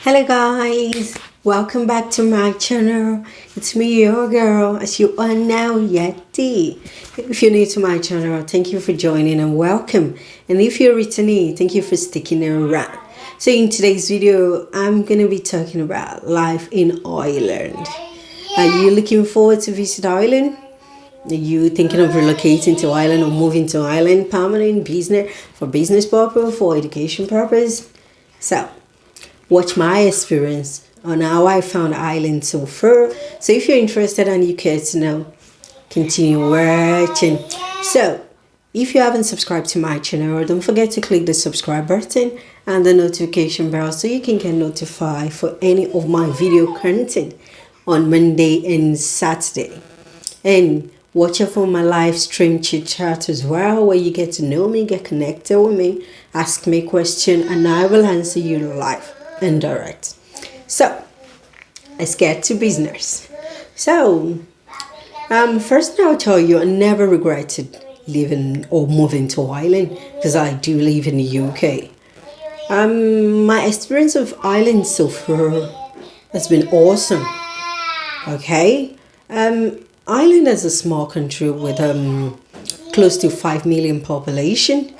Hello guys, welcome back to my channel. It's me, your girl, as you are now, Yeti. If you're new to my channel, thank you for joining and welcome. And if you're returning, thank you for sticking around. So in today's video, I'm going to be talking about life in Ireland. Are you looking forward to visit Ireland? Are you thinking of relocating to Ireland or moving to Ireland, permanent, business, for business purpose, for education purpose? So watch my experience on how I found Ireland so far. So if you're interested and you care to know, continue watching. So if you haven't subscribed to my channel, don't forget to click the subscribe button and the notification bell so you can get notified for any of my video content on Monday and Saturday. And watch out for my live stream chit chat as well, where you get to know me, get connected with me, ask me a question, and I will answer you live and direct. So let's get to business. So first I'll tell you, I never regretted living or moving to Ireland because I do live in the UK. My experience of Ireland so far has been awesome. Okay. Ireland is a small country with close to 5 million population,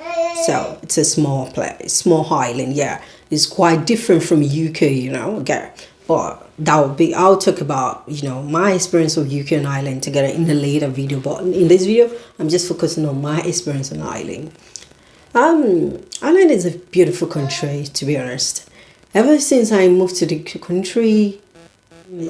so it's a small place, small island. Yeah, it's quite different from UK, Okay, but I'll talk about my experience of UK and Ireland together in a later video. But in this video, I'm just focusing on my experience on Ireland. Ireland is a beautiful country, to be honest. Ever since I moved to the country,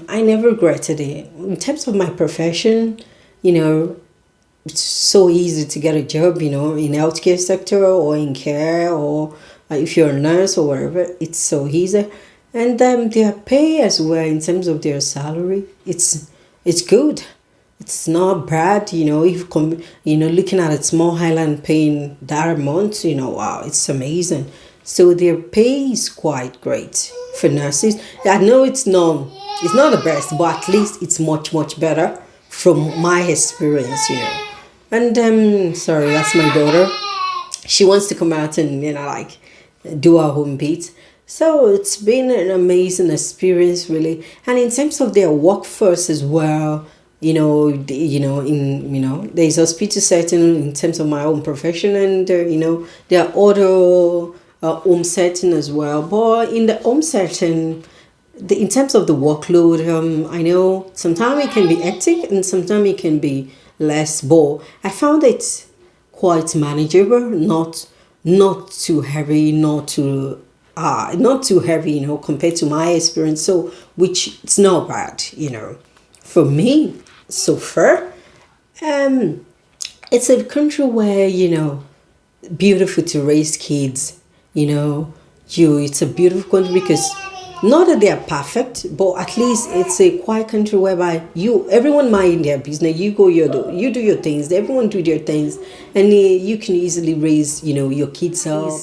I never regretted it. In terms of my profession, it's so easy to get a job, in healthcare sector or in care, or if you're a nurse or whatever, it's so easy. And their pay as well, in terms of their salary, it's good. It's not bad, if looking at a small island paying that amount, wow, it's amazing. So their pay is quite great for nurses. I know it's not the best, but at least it's much better from my experience, And sorry, that's my daughter. She wants to come out and do her home beat. So it's been an amazing experience, really. And in terms of their workforce as well, there's hospital setting in terms of my own profession, and there are other home setting as well. But in the home setting, in terms of the workload, I know sometimes it can be hectic and sometimes it can be less, but I found it quite manageable, not too heavy, not too heavy, compared to my experience. So, which it's not bad, for me so far. It's a country where beautiful to raise kids. It's a beautiful country because not that they are perfect, but at least it's a quiet country whereby everyone mind their business. You do your things, everyone do their things, and you can easily raise your kids up.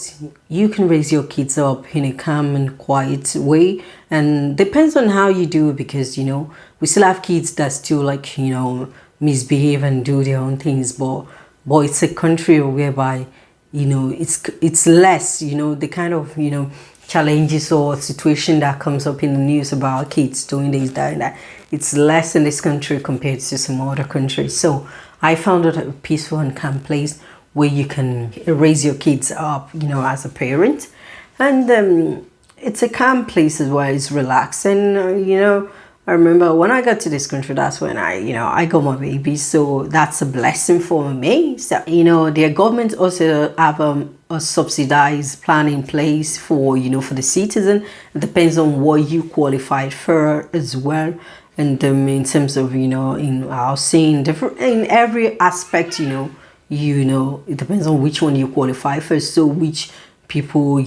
You can raise your kids up in a calm and quiet way, and depends on how you do it, because we still have kids that still misbehave and do their own things, but it's a country whereby it's less the kind of challenges or situation that comes up in the news about kids doing this, that, and that. It's less in this country compared to some other countries. So I found it a peaceful and calm place where you can raise your kids up, as a parent. And it's a calm place as well. It's relaxed. And, I remember when I got to this country, that's when I got my baby. So that's a blessing for me. So, their government also have a subsidized plan in place for, for the citizen. It depends on what you qualified for as well. And in terms of, in housing, different, in every aspect, it depends on which one you qualify for. So which people,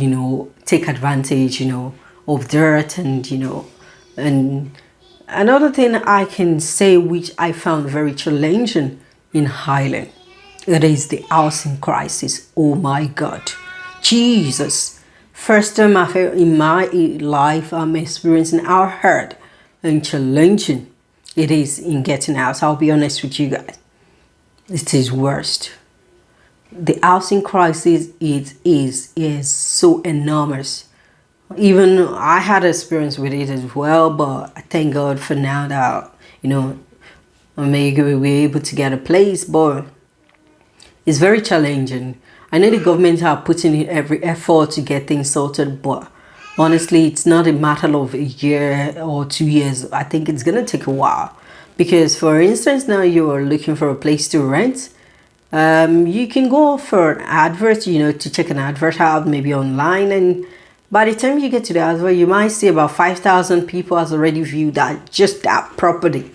take advantage, of dirt and another thing I can say, which I found very challenging in Ireland, it is the housing crisis. Oh my God, Jesus! First time in my life I'm experiencing how hard and challenging it is in getting a house. I'll be honest with you guys, it is worst. The housing crisis is so enormous. Even I had experience with it as well, but I thank God for now that, maybe we're able to get a place, but it's very challenging. I know the government are putting in every effort to get things sorted, but honestly, it's not a matter of a year or 2 years. I think it's gonna take a while. Because for instance, now you are looking for a place to rent. You can go for an advert, to check an advert out maybe online, and by the time you get to the advert, you might see about 5,000 people has already viewed that property.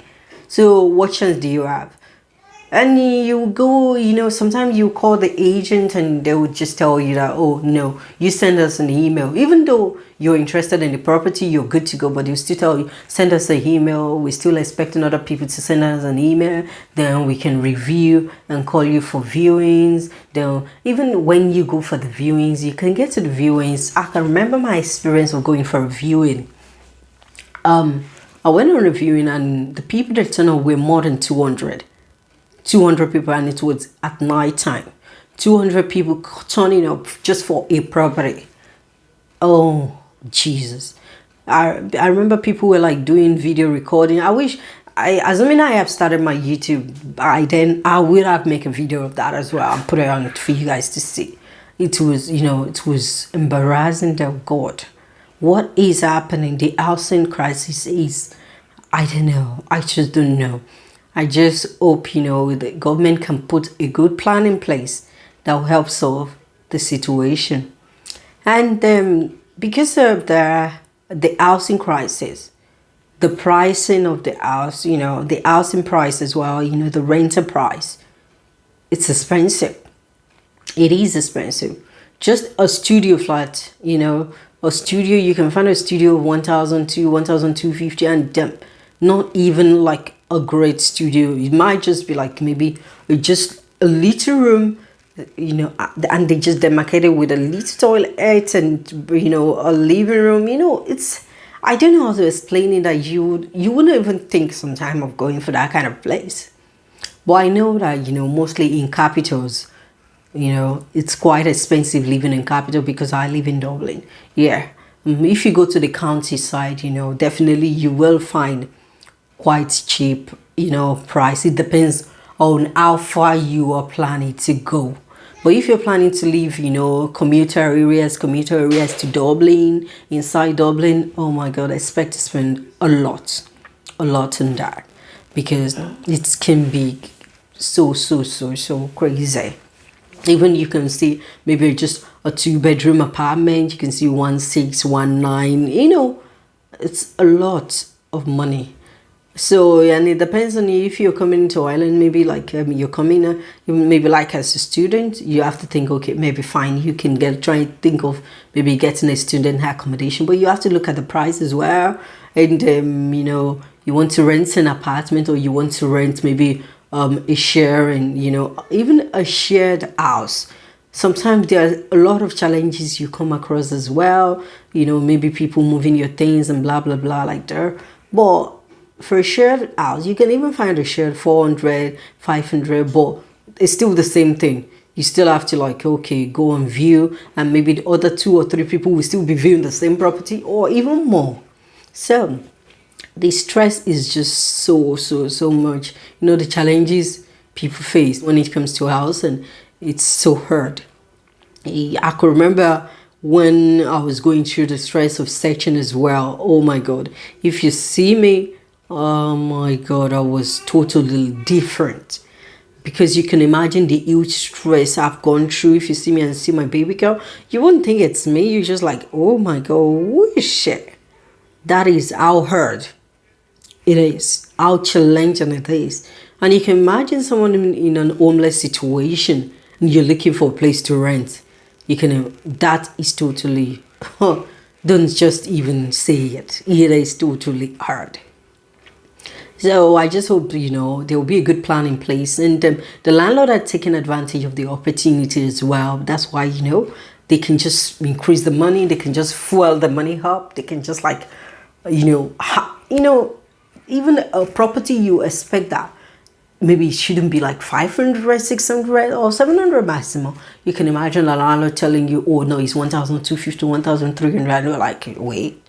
So what chance do you have? And you go, sometimes you call the agent and they would just tell you that, oh no, you send us an email. Even though you're interested in the property, you're good to go, but they'll still tell you, send us an email. We're still expecting other people to send us an email. Then we can review and call you for viewings. Then even when you go for the viewings, you can get to the viewings. I can remember my experience of going for a viewing. I went on a viewing and the people that turned up were more than 200 people, and it was at night time. 200 people turning up just for a property. Oh Jesus. I remember people were like doing video recording. Assuming I have started my YouTube by then, I will have make a video of that as well and put it on for you guys to see. It was embarrassing. That God, what is happening? The housing crisis is, I don't know. I just don't know. I just hope, the government can put a good plan in place that will help solve the situation. And because of the housing crisis, the pricing of the house, the housing price as well, the rental price, it's expensive. It is expensive. Just a studio flat, a studio, you can find a studio of 1,000 to 1,250 and not even like a great studio. It might just be like maybe just a little room, and they just demarcated with a little toilet and a living room. I don't know how to explain it, that you wouldn't even think sometime of going for that kind of place. But I know that mostly in capitals, it's quite expensive living in capital, because I live in Dublin. Yeah. If you go to the countryside, definitely you will find quite cheap, price. It depends on how far you are planning to go. But if you're planning to leave, commuter areas to Dublin, inside Dublin, oh my God, I expect to spend a lot on that, because it can be so crazy. Even you can see maybe just a 2-bedroom apartment, you can see 1,619, it's a lot of money. So, and it depends on you. If you're coming to Ireland, maybe like you're coming, maybe like as a student, you have to think, okay, maybe fine, you can try and think of maybe getting a student accommodation, but you have to look at the price as well. And you want to rent an apartment, or you want to rent maybe a share, and even a shared house. Sometimes there are a lot of challenges you come across as well. Maybe people moving your things and blah blah blah like that. But for a shared house, you can even find a shared 400, 500, but it's still the same thing. You still have to go and view, and maybe the other 2 or 3 people will still be viewing the same property or even more. So the stress is just so much. The challenges people face when it comes to a house, and it's so hard. I could remember when I was going through the stress of searching as well. Oh my God, if you see me, oh my God, I was totally different, because you can imagine the huge stress I've gone through. If you see me and see my baby girl, you wouldn't think it's me. You're just like, oh my God, whoosh. That is how hard it is, how challenging it is. And you can imagine someone in an homeless situation and you're looking for a place to rent. That is totally, don't just even say it. It is totally hard. So I just hope, there will be a good plan in place, and the landlord are taking advantage of the opportunity as well. That's why, they can just increase the money. They can just fuel the money up. They can just even a property, you expect that maybe it shouldn't be like 500, 600, or 700 maximum. You can imagine a landlord telling you, oh no, it's 1,250, 1,300. And you're like, wait,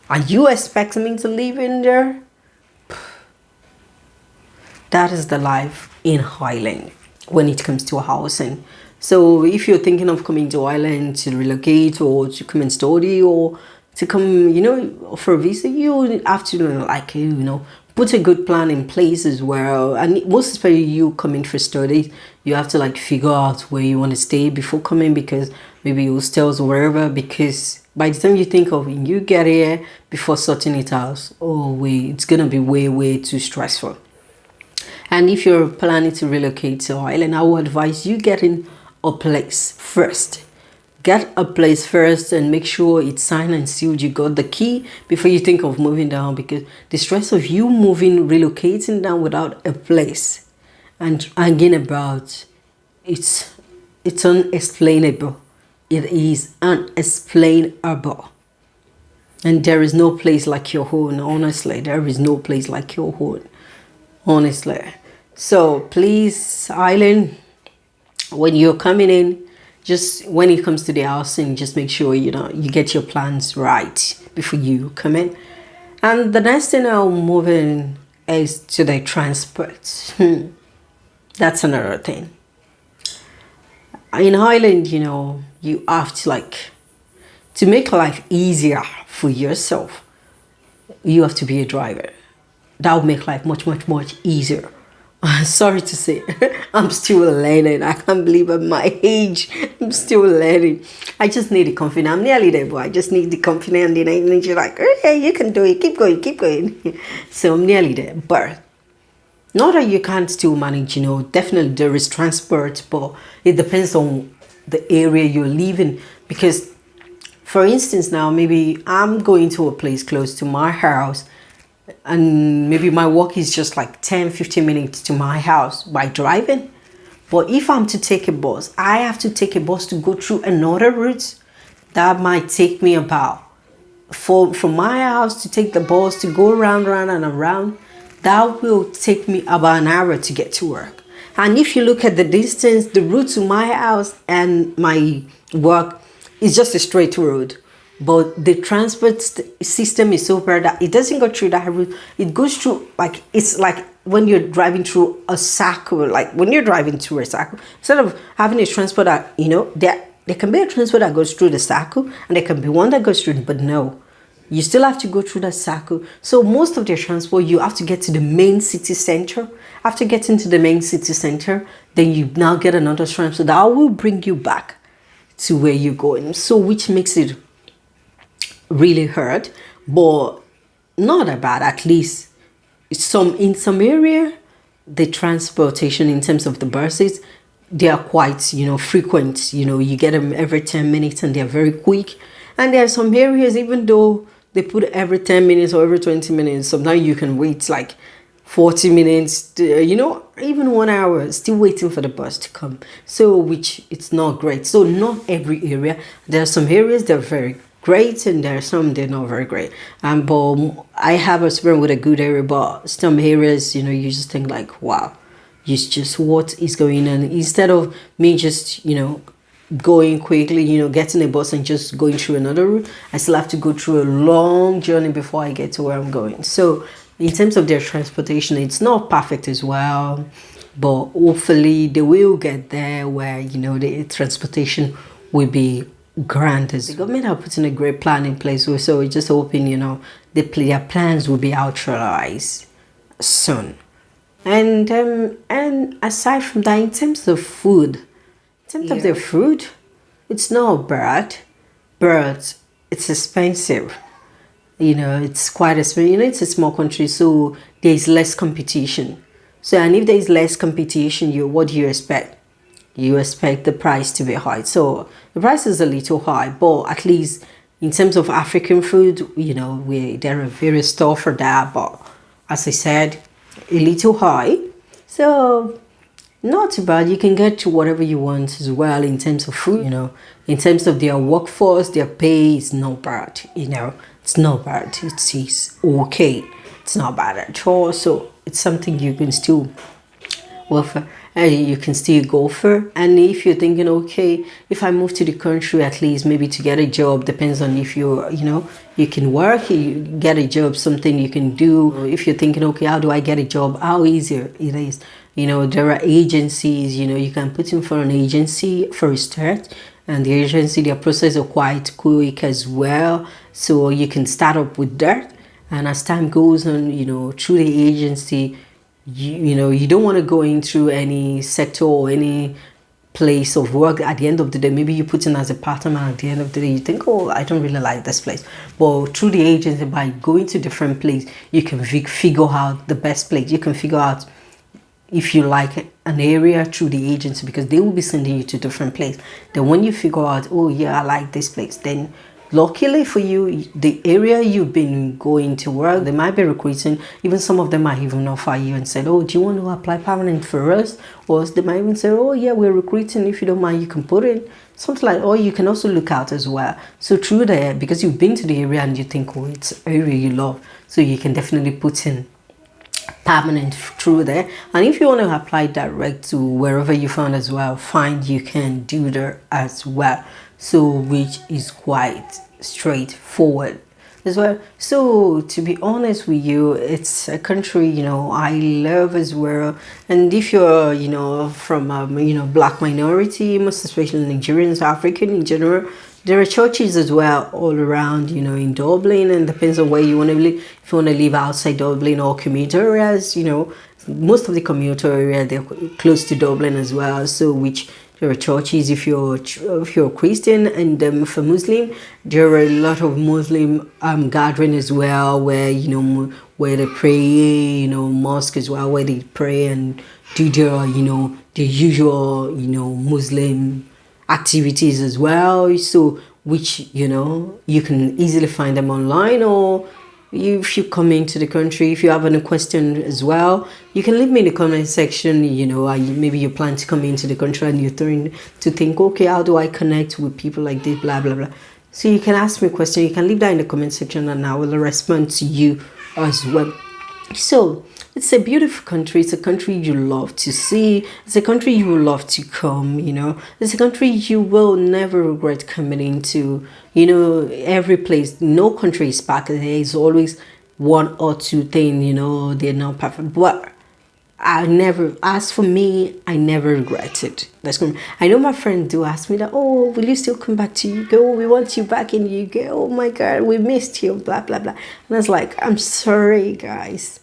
are you expecting me to live in there? That is the life in Highland when it comes to housing. So if you're thinking of coming to Ireland to relocate or to come and study or to come, for a visa, you have to, put a good plan in place as well. And most especially you coming for studies, you have to like figure out where you want to stay before coming, because maybe hostels or wherever, because by the time you think of when you get here before sorting it out, oh wait, it's going to be way, way too stressful. And if you're planning to relocate to Ireland, I would advise you getting a place first. Get a place first and make sure it's signed and sealed. You got the key before you think of moving down, because the stress of you moving, relocating down without a place and hanging about, it's unexplainable. It is unexplainable. And there is no place like your home, honestly. There is no place like your home, honestly. So please, Ireland, when you're coming in, just when it comes to the housing, just make sure you get your plans right before you come in. And the next thing I'll move in is to the transport. That's another thing. In Ireland, you have to make life easier for yourself, you have to be a driver. That will make life much, much, much easier. Sorry to say, I'm still learning. I can't believe at my age, I'm still learning. I just need the confidence. I'm nearly there, but I just need the confidence. And then I need you like, hey, you can do it. Keep going, keep going. So I'm nearly there. But not that you can't still manage, definitely there is transport, but it depends on the area you're living. Because, for instance, now maybe I'm going to a place close to my house, and maybe my walk is just like 10-15 minutes to my house by driving. But if I'm to take a bus, I have to take a bus to go through another route that might take me about from my house to take the bus to go around and around. That will take me about an hour to get to work. And if you look at the distance, the route to my house and my work is just a straight road. But the transport system is so bad that it doesn't go through that route. It goes through, it's like when you're driving through a circle, like when you're driving through a circle, instead of having a transport that, there can be a transport that goes through the circle and there can be one that goes through, but no, you still have to go through the circle. So most of the transport, you have to get to the main city center. After getting to the main city center, then you now get another transport that will bring you back to where you're going. So which makes it really hurt, but not that bad. At least in some area, the transportation in terms of the buses, they are quite frequent. You get them every 10 minutes and they're very quick. And there are some areas, even though they put every 10 minutes or every 20 minutes, sometimes you can wait like 40 minutes even 1 hour still waiting for the bus to come. So which it's not great. So not every area. There are some areas that are very great and there are some they're not very great. But I have experience with a good area, but some areas you just think like, wow, it's just what is going on. Instead of me just going quickly, getting a bus and just going through another route, I still have to go through a long journey before I get to where I'm going. So in terms of their transportation, it's not perfect as well, but hopefully they will get there where the transportation will be granted. The government are putting a great plan in place, so we're just hoping their plans will be actualized soon. And aside from that, in terms of food, of their food, it's not bad, but it's expensive. It's quite expensive. It's a small country, so there's less competition. So, and if there's less competition, what do you expect? You expect the price to be high. So the price is a little high, but at least in terms of African food, there are various stores for that. But as I said, a little high. So not too bad. You can get to whatever you want as well in terms of food. In terms of their workforce, their pay is not bad. It's not bad. It's okay. It's not bad at all. So it's something you can still well, you can still go for. And if you're thinking, okay, if I move to the country, at least maybe to get a job, depends on if you're, you can work, you get a job, something you can do. If you're thinking, okay, how do I get a job? How easier it is. There are agencies, you can put in for an agency for a start. And the agency, their process are quite quick as well. So you can start up with that. And as time goes on, through the agency, you don't want to go in through any sector or any place of work. At the end of the day, maybe you put in as a part-time, and at the end of the day you think, oh, I don't really like this place. But through the agency, by going to different place, you can figure out the best place. You can figure out if you like an area through the agency, because they will be sending you to different place. Then when you figure out, oh yeah, I like this place, then luckily for you, the area you've been going to work, they might be recruiting. Even some of them might even offer you and said, oh, do you want to apply permanent for us? Or they might even say, oh yeah, we're recruiting, if you don't mind you can put in something like, or you can also look out as well. So through there, because you've been to the area and you think, oh, it's an area you love, so you can definitely put in permanent through there. And if you want to apply direct to wherever you found as well, fine, you can do that as well. So which is quite straightforward as well. So to be honest with you, it's a country I love as well. And if you're from black minority, most especially Nigerians, African in general, there are churches as well all around, in Dublin, and depends on where you want to live. If you want to live outside Dublin or commuter areas, most of the commuter area, they're close to Dublin as well. So which there are churches if you're a Christian, and for Muslim, there are a lot of Muslim gathering as well, where where they pray, mosque as well, where they pray and do their the usual Muslim activities as well. So which you can easily find them online, or if you come into the country, if you have any question as well, you can leave me in the comment section. Maybe you plan to come into the country and you're trying to think, okay, how do I connect with people like this, blah blah blah. So you can ask me a question, you can leave that in the comment section, and I will respond to you as well. So it's a beautiful country. It's a country you love to see. It's a country you will love to come, It's a country you will never regret coming into. Every place, no country is perfect. There is always one or two things, they're not perfect. But as for me, I never regret it. I know my friend do ask me that, oh, will you still come back to UK? Oh, we want you back in UK. Oh my God, we missed you, blah, blah, blah. And I was like, I'm sorry, guys.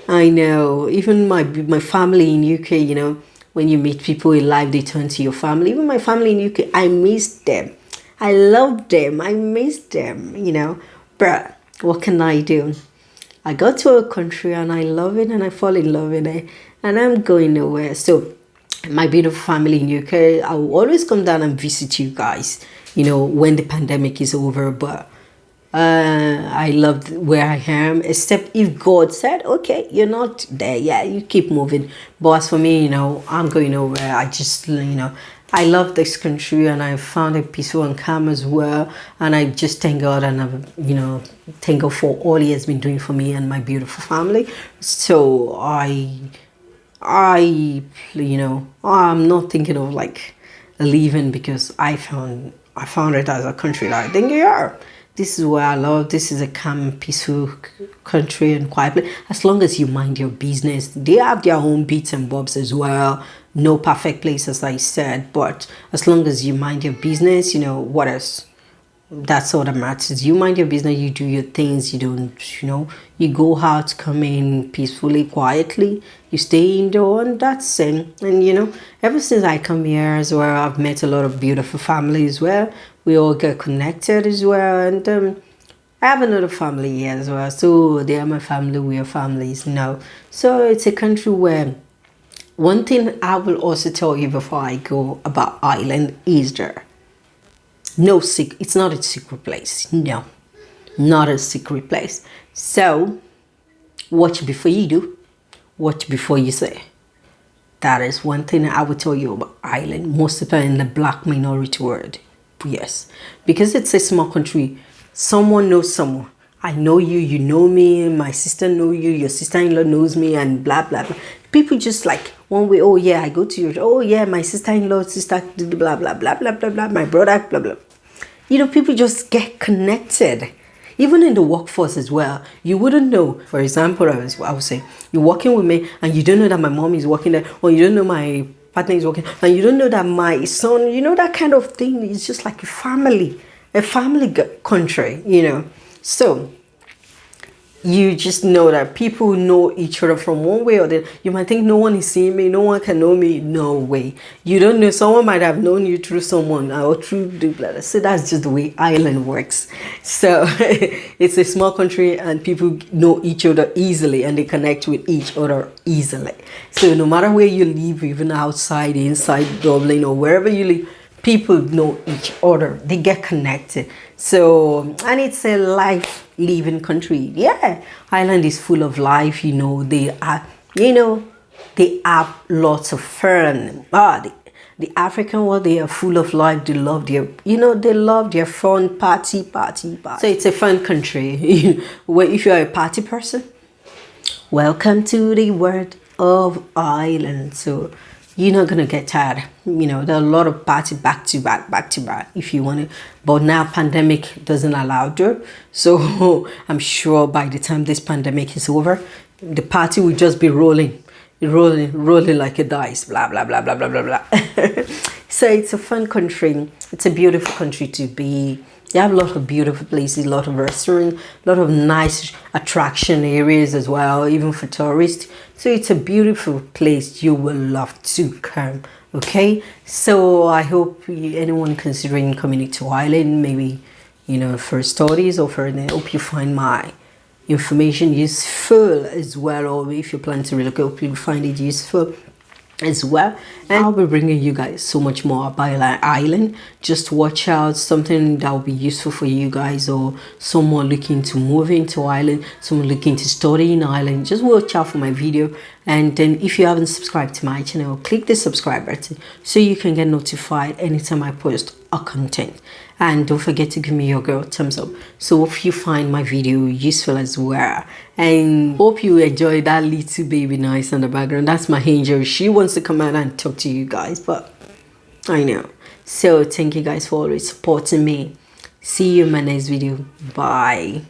I know, even my family in UK, when you meet people in life, they turn to your family. Even my family in UK, I miss them. I love them. I miss them, But what can I do? I go to a country and I love it and I fall in love with it, and I'm going nowhere. So my beautiful family in UK, I will always come down and visit you guys, when the pandemic is over. But I love where I am, except if God said, okay, you're not there, yeah, you keep moving. But as for me, I'm going nowhere. I just, I love this country, and I found it peaceful and calm as well. And I just thank God, and thank God for all He has been doing for me and my beautiful family. So I'm not thinking of leaving, because I found it as a country that I think, yeah, this is where I love. This is a calm, peaceful country and quiet place. As long as you mind your business, they have their own bits and bobs as well. No perfect place, as I said, but as long as you mind your business, what else? That's all that matters. You mind your business, you do your things, you don't, you go out, come in peacefully, quietly, you stay indoor, and that's it. And, ever since I come here as well, I've met a lot of beautiful families as well. We all get connected as well, and I have another family here as well. So they are my family, we are families now. So it's a country where, one thing I will also tell you before I go about Ireland is there. No secret. It's not a secret place. No, not a secret place. So, watch before you do. Watch before you say. That is one thing I will tell you about Ireland. Most of in the black minority world. Yes, because it's a small country. Someone knows someone. I know you, you know me, my sister know you, your sister-in-law knows me, and blah, blah, blah. People just like one way, oh yeah, I go to your, oh yeah, my sister-in-law, sister, blah, blah, blah, blah, blah, blah, my brother, blah, blah. People just get connected. Even in the workforce as well, you wouldn't know. For example, I would say, you're working with me and you don't know that my mom is working there, or you don't know my partner is working, and you don't know that my son, that kind of thing. It's just like a family country. So you just know that people know each other from one way or the other. You might think no one is seeing me, no one can know me. No way. You don't know. Someone might have known you through someone or through the blah. So that's just the way Ireland works. So it's a small country and people know each other easily and they connect with each other easily. So no matter where you live, even outside, inside Dublin or wherever you live, people know each other. They get connected. So, and it's a life-living country. Yeah, Ireland is full of life. They have lots of fun. The African world, they are full of life. They love their fun party. So it's a fun country. Well, if you are a party person, welcome to the world of Ireland. So you're not gonna get tired. There are a lot of party back to back if you want to. But now pandemic doesn't allow it. So I'm sure by the time this pandemic is over, the party will just be rolling like a dice. Blah blah blah blah blah blah blah. So it's a fun country. It's a beautiful country to be. They have a lot of beautiful places, a lot of restaurants, a lot of nice attraction areas as well, even for tourists. So it's a beautiful place. You will love to come. Okay, so I hope anyone considering coming to Ireland, maybe for studies or for, I hope you find my information useful as well, or if you plan to relocate, hope you find it useful as well. And I'll be bringing you guys so much more about Ireland. Just watch out, something that will be useful for you guys, or someone looking to move into Ireland, someone looking to study in Ireland. Just watch out for my video. And then if you haven't subscribed to my channel, click the subscribe button so you can get notified anytime I post a content. And don't forget to give me your girl thumbs up. So hope you find my video useful as well. And hope you enjoy that little baby noise in the background. That's my angel. She wants to come out and talk to you guys, but I know. So thank you guys for always supporting me. See you in my next video. Bye.